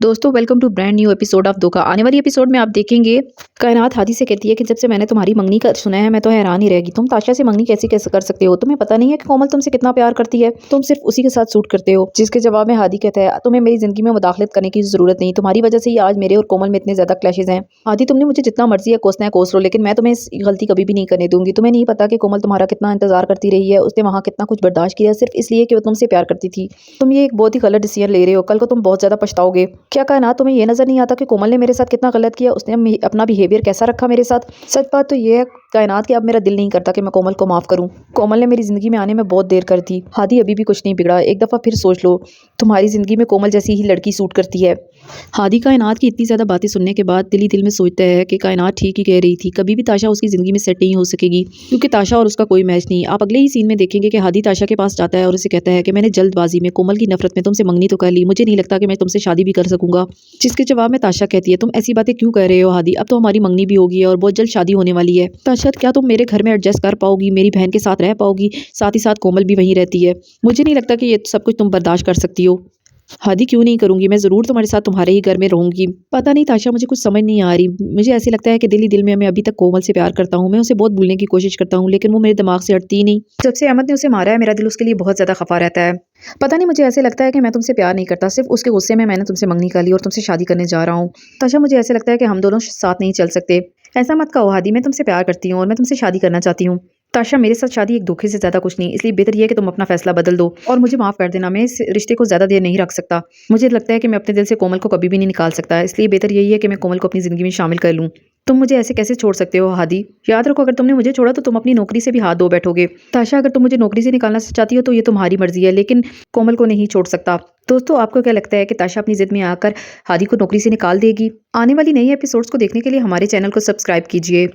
दोस्तों welcome to brand new episode of Dhokha. आने वाली एपिसोड में आप देखेंगे कायनात हादी से कहती है कि जब से मैंने तुम्हारी मंगनी का सुना है मैं तो हैरान ही रहेगी। तुम ताशा से मंगनी कैसे कर सकते हो? तुम्हें पता नहीं है कि कोमल तुमसे कितना प्यार करती है? तुम सिर्फ उसी के साथ सूट करते हो। जिसके जवाब में हादी कहता है तुम्हें मेरी जिंदगी में मुदाखलत करने की जरूरत नहीं, तुम्हारी वजह से ही आज मेरे और कोमल में इतने ज्यादा क्लैशेज हैं। हादी तुमने मुझे जितना मर्जी है कोसना है कोस लो, लेकिन मैं तुम्हें इस गलती कभी भी नहीं करने दूंगी। तुम्हें नहीं पता कि कोमल तुम्हारा कितना इंतजार करती रही है, उसने वहाँ कितना कुछ बर्दाश्त किया सिर्फ इसलिए कि वो तुमसे प्यार करती थी। तुम ये एक बहुत ही गलत डिसीजन ले रहे हो, कल को तुम बहुत ज्यादा पछताओगे। क्या कायनात तुम्हें ये नजर नहीं आता कि कोमल ने मेरे साथ कितना गलत किया? उसने अपना बिहेवियर कैसा रखा मेरे साथ। सच बात तो ये है कायनात कि अब मेरा दिल नहीं करता कि मैं कोमल को माफ करूं। कोमल ने मेरी जिंदगी में आने में बहुत देर कर दी। हादी अभी भी कुछ नहीं बिगड़ा, एक दफा फिर सोच लो, तुम्हारी जिंदगी में कोमल जैसी ही लड़की सूट करती है। हादी कायनात की इतनी ज्यादा बातें सुनने के बाद दिल ही दिल में सोचता है कि कायनात ठीक ही कह रही थी, कभी भी ताशा उसकी जिंदगी में सेट नहीं हो सकेगी क्योंकि ताशा और उसका कोई मैच नहीं। आप अगले ही सीन में देखेंगे कि हादी ताशा के पास जाता है और उसे कहता है कि मैंने जल्दबाजी में कोमल की नफरत में तुमसे मंगनी तो कर ली, मुझे नहीं लगता कि मैं तुमसे शादी भी कर सकूंगा। जिसके जवाब में ताशा कहती है तुम ऐसी बातें क्यों कह रहे हो हादी, अब तो हमारी मंगनी भी होगी और बहुत जल्द शादी होने वाली है। ताशा क्या तुम मेरे घर में एडजस्ट कर पाओगी, मेरी बहन के साथ रह पाओगी? साथ ही साथ कोमल भी वहीं रहती है। मुझे नहीं लगता कि ये सब कुछ तुम बर्दाश्त कर सकती हो। हादी क्यों नहीं करूंगी, मैं जरूर तुम्हारे साथ तुम्हारे ही घर में रहूंगी। पता नहीं ताशा मुझे कुछ समझ नहीं आ रही। मुझे ऐसे लगता है कि दिल ही दिल में मैं अभी तक कोमल से प्यार करता हूँ, मैं उसे बहुत भूलने की कोशिश करता हूँ लेकिन वो मेरे दिमाग से हटती ही नहीं। जब से अहमद ने उसे मारा है मेरा दिल उसके लिए बहुत ज्यादा खफा रहता है। पता नहीं मुझे ऐसे लगता है कि मैं तुमसे प्यार नहीं करता, सिर्फ उसके गुस्से में मैंने तुमसे मंगनी कर ली और तुमसे शादी करने जा रहा हूँ। ताशा मुझे ऐसे लगता है कि हम दोनों साथ नहीं चल सकते। ऐसा मत कहो हादी, मैं तुमसे प्यार करती हूँ और मैं तुमसे शादी करना चाहती हूँ। ताशा मेरे साथ शादी एक धोखे से ज्यादा कुछ नहीं, इसलिए बेहतर यह है कि तुम अपना फैसला बदल दो और मुझे माफ कर देना। मैं इस रिश्ते को ज्यादा देर नहीं रख सकता। मुझे लगता है कि मैं अपने दिल से कोमल को कभी भी नहीं निकाल सकता, इसलिए बेहतर यही है कि मैं कोमल को अपनी जिंदगी में शामिल कर लूं। तुम मुझे ऐसे कैसे छोड़ सकते हो हादी? याद रखो अगर तुमने मुझे छोड़ा तो तुम अपनी नौकरी से भी हाथ धो बैठोगे। ताशा अगर तुम मुझे नौकरी से निकालना चाहती हो तो ये तुम्हारी मर्जी है, लेकिन कोमल को नहीं छोड़ सकता। दोस्तों आपको क्या लगता है कि ताशा अपनी जिद में आकर हादी को नौकरी से निकाल देगी? आने वाली नई एपिसोड्स को देखने के लिए हमारे चैनल को सब्सक्राइब कीजिए।